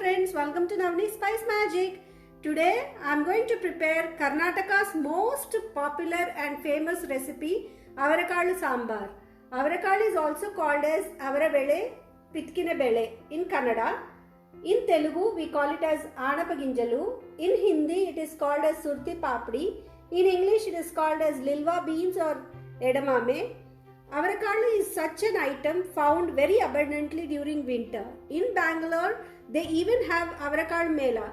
friends, welcome to Navani Spice Magic. Today I am going to prepare Karnataka's most popular and famous recipe, Avarakalu Sambar. Avarakalu is also called as Avaravele, Pitkine Bele in Kannada. In Telugu we call it as Anapaginjalu. In Hindi it is called as Surti Papdi. In English it is called as Lilwa beans or Edamame. Avarakalu is such an item found very abundantly during winter. In Bangalore, they even have Avarakalu Mela,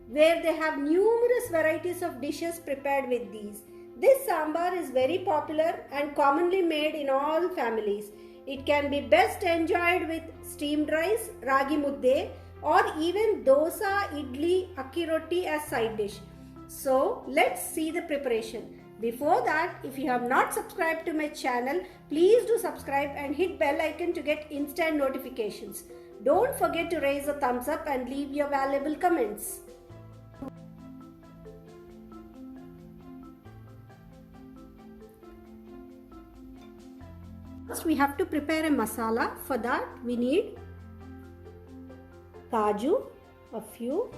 where they have numerous varieties of dishes prepared with these. This sambar is very popular and commonly made in all families. It can be best enjoyed with steamed rice, ragi mudde, or even dosa, idli, akki roti as side dish. So, let's see the preparation. Before that, if you have not subscribed to my channel, please do subscribe and hit bell icon to get instant notifications. Don't forget to raise a thumbs up and leave your valuable comments. First, we have to prepare a masala. For that, we need kaju, a few,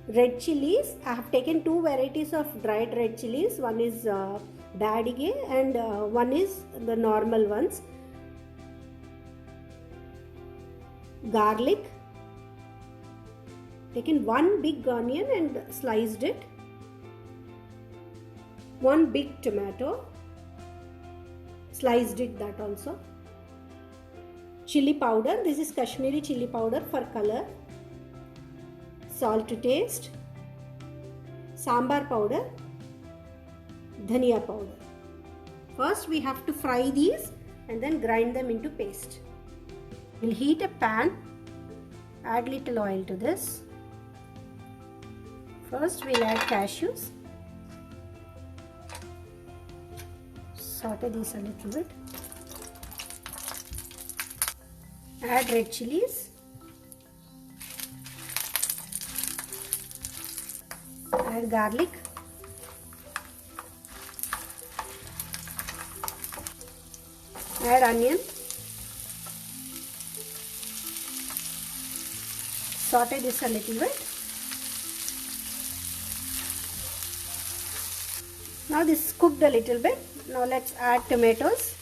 red chilies. I have taken two varieties of dried red chilies. One is Badige and one is the normal ones. Garlic. Taken one big onion and sliced it. One big tomato. Sliced it that also. Chili powder. This is Kashmiri chili powder for color. Salt to taste, sambar powder, dhania powder. First we have to fry these and then grind them into paste. We'll heat a pan, add little oil to this. First we'll add cashews, saute these a little bit, add red chilies, add garlic, add onion, saute this a little bit. Now this is cooked a little bit. Now let's add tomatoes.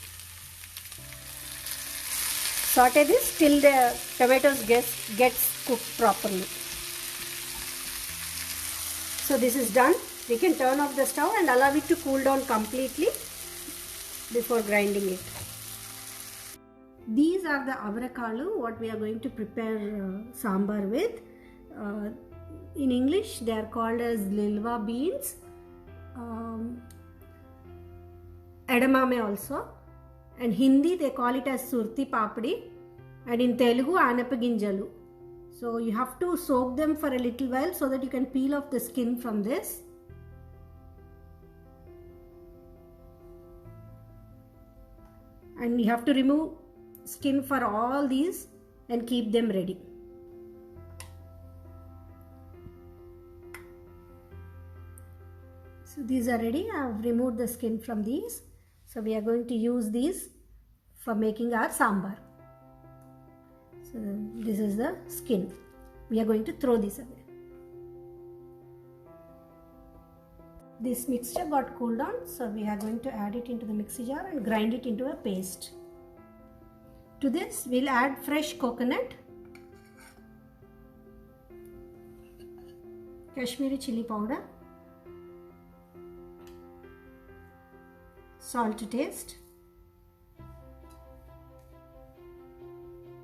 Saute this till the tomatoes gets cooked properly. So this is done. We can turn off the stove and allow it to cool down completely before grinding it. These are the Avarakalu, what we are going to prepare sambar with. In English they are called as Lilwa beans, Edamame also, and Hindi they call it as Surti Papdi, and in Telugu Anapaginjalu. So you have to soak them for a little while so that you can peel off the skin from this. And you have to remove skin for all these and keep them ready. So these are ready. I have removed the skin from these. So we are going to use these for making our sambar. So this is the skin. We are going to throw this away. This mixture got cooled down, so we are going to add it into the mixer jar and grind it into a paste. To this we'll add fresh coconut, Kashmiri chili powder, salt to taste,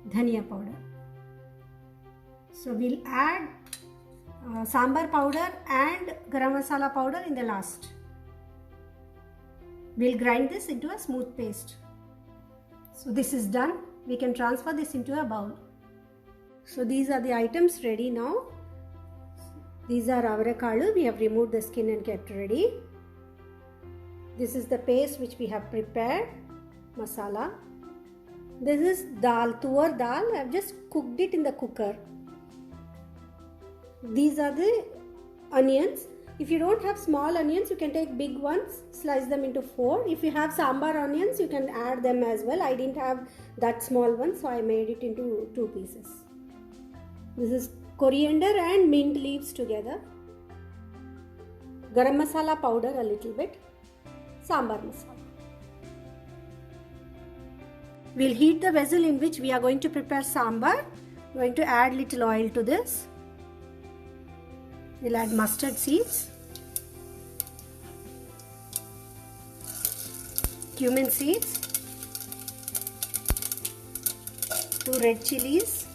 dhania powder. So we'll add sambar powder and garam masala powder in the last. We'll grind this into a smooth paste. So this is done. We can transfer this into a bowl. So these are the items ready now. These are Avarakalu. We have removed the skin and kept ready. This is the paste which we have prepared, masala. This is dal, tuar dal. I have just cooked it in the cooker. These are the onions. If you don't have small onions, you can take big ones, slice them into 4. If you have sambar onions, you can add them as well. I didn't have that small one, so I made it into 2 pieces. This is coriander and mint leaves together. Garam masala powder a little bit. Sambar masala. We'll heat the vessel in which we are going to prepare sambar. We're going to add little oil to this. We'll add mustard seeds, cumin seeds, 2 red chilies,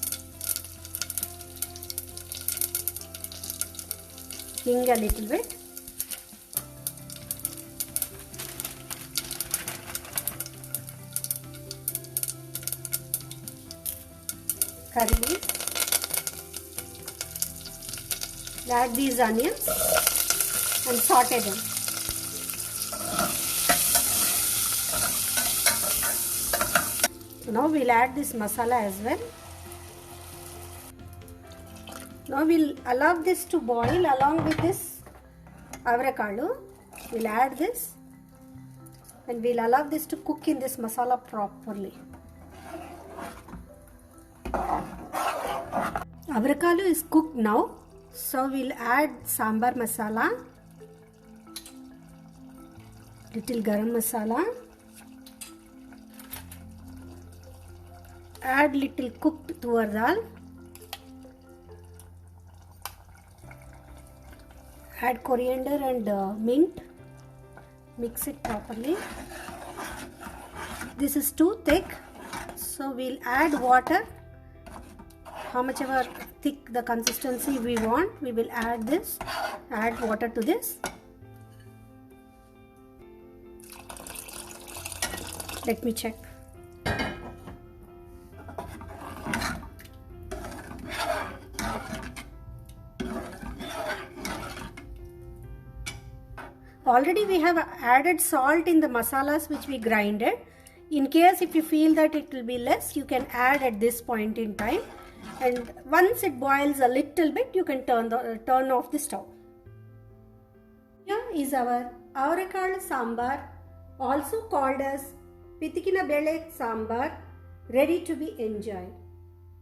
hing a little bit, curry leaves. Add these onions and saute them. So now we'll add this masala as well. Now we'll allow this to boil along with this avrakadu. We'll add this and we'll allow this to cook in this masala properly. Avrakadu is cooked now. So we'll add sambar masala, little garam masala, add little cooked tuvar dal, add coriander and mint, mix it properly. This is too thick, so we'll add water. How much ever thick the consistency we want, we will add water to this. Let me check. Already we have added salt in the masalas which we grinded. In case if you feel that it will be less, you can add at this point in time. And once it boils a little bit, you can turn off the stove. Here is our avrakadu sambar, also called as pitikina bele sambar, ready to be enjoyed.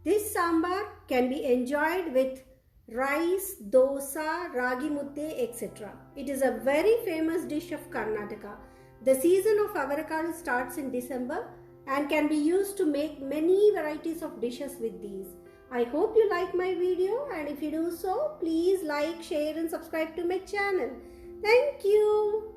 This sambar can be enjoyed with rice, dosa, ragi mudde, etc. It is a very famous dish of Karnataka. The season of avrakadu starts in December and can be used to make many varieties of dishes with these. I hope you like my video, and if you do so, please like, share and subscribe to my channel. Thank you.